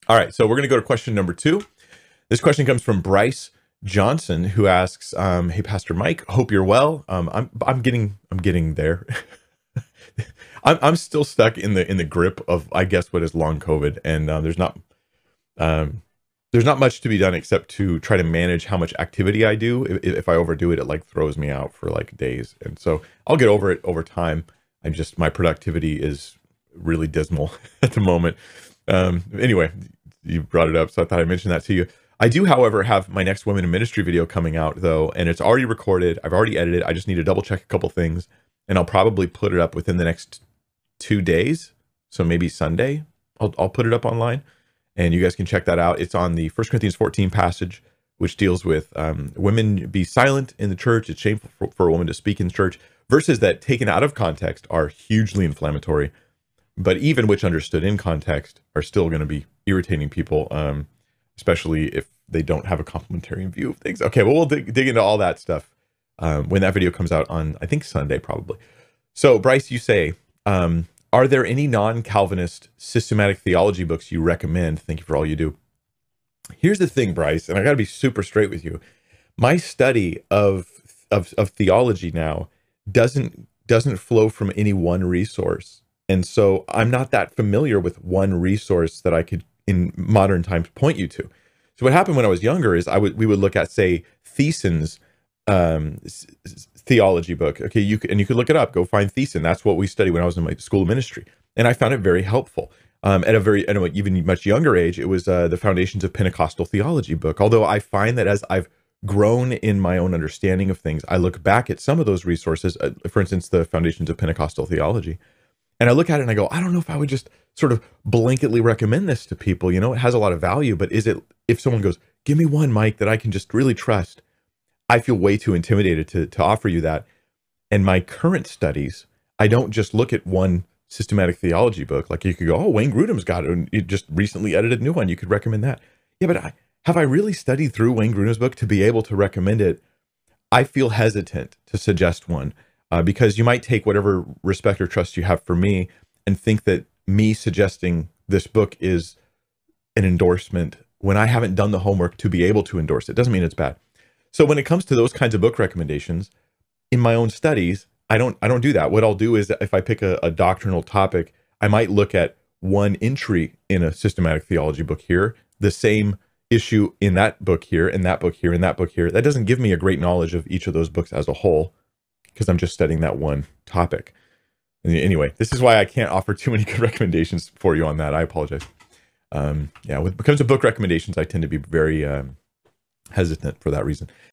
All right, so we're going to go to question number 2. This question comes from Bryce Johnson, who asks, "Hey, Pastor Mike, hope you're well. I'm getting there. I'm still stuck in the grip of, I guess, what is long COVID, and um, there's not much to be done except to try to manage how much activity I do. If I overdo it, it like throws me out for like days, and so I'll get over it over time. My productivity is really dismal at the moment. Anyway, you brought it up, so I thought I'd mention that to you. I do, however, have my next Women in Ministry video coming out, though, and it's already recorded. I've already edited. I just need to double check a couple things, and I'll probably put it up within the next 2 days. So maybe Sunday, I'll put it up online, and you guys can check that out. It's on the 1 Corinthians 14 passage, which deals with women be silent in the church. It's shameful for a woman to speak in the church. Verses that, taken out of context, are hugely inflammatory, but even which understood in context are still going to be irritating people, especially if they don't have a complementarian view of things. Okay, well, we'll dig into all that stuff when that video comes out on, I think, Sunday, probably. So, Bryce, you say, are there any non-Calvinist systematic theology books you recommend? Thank you for all you do. Here's the thing, Bryce, and I got to be super straight with you. My study of theology now doesn't flow from any one resource. And so I'm not that familiar with one resource that I could, in modern times, point you to. So what happened when I was younger is we would look at, say, Thiessen's theology book. Okay, you could look it up. Go find Thiessen. That's what we studied when I was in my school of ministry, and I found it very helpful. At an even much younger age, it was the Foundations of Pentecostal Theology book. Although I find that as I've grown in my own understanding of things, I look back at some of those resources, for instance, the Foundations of Pentecostal Theology, and I look at it and I go, I don't know if I would just sort of blanketly recommend this to people. You know, it has a lot of value, but if someone goes, give me one, Mike, that I can just really trust, I feel way too intimidated to offer you that. And my current studies, I don't just look at one systematic theology book. Like you could go, oh, Wayne Grudem's got it, and you just recently edited a new one. You could recommend that. Yeah, but have I really studied through Wayne Grudem's book to be able to recommend it? I feel hesitant to suggest one. Because you might take whatever respect or trust you have for me and think that me suggesting this book is an endorsement when I haven't done the homework to be able to endorse it. Doesn't mean it's bad. So when it comes to those kinds of book recommendations, in my own studies, I don't do that. What I'll do is, if I pick a doctrinal topic, I might look at one entry in a systematic theology book here, the same issue in that book here, and that book here, and that book here. That doesn't give me a great knowledge of each of those books as a whole, because I'm just studying that one topic. Anyway, this is why I can't offer too many good recommendations for you on that. I apologize. Yeah, when it comes to book recommendations, I tend to be very hesitant for that reason.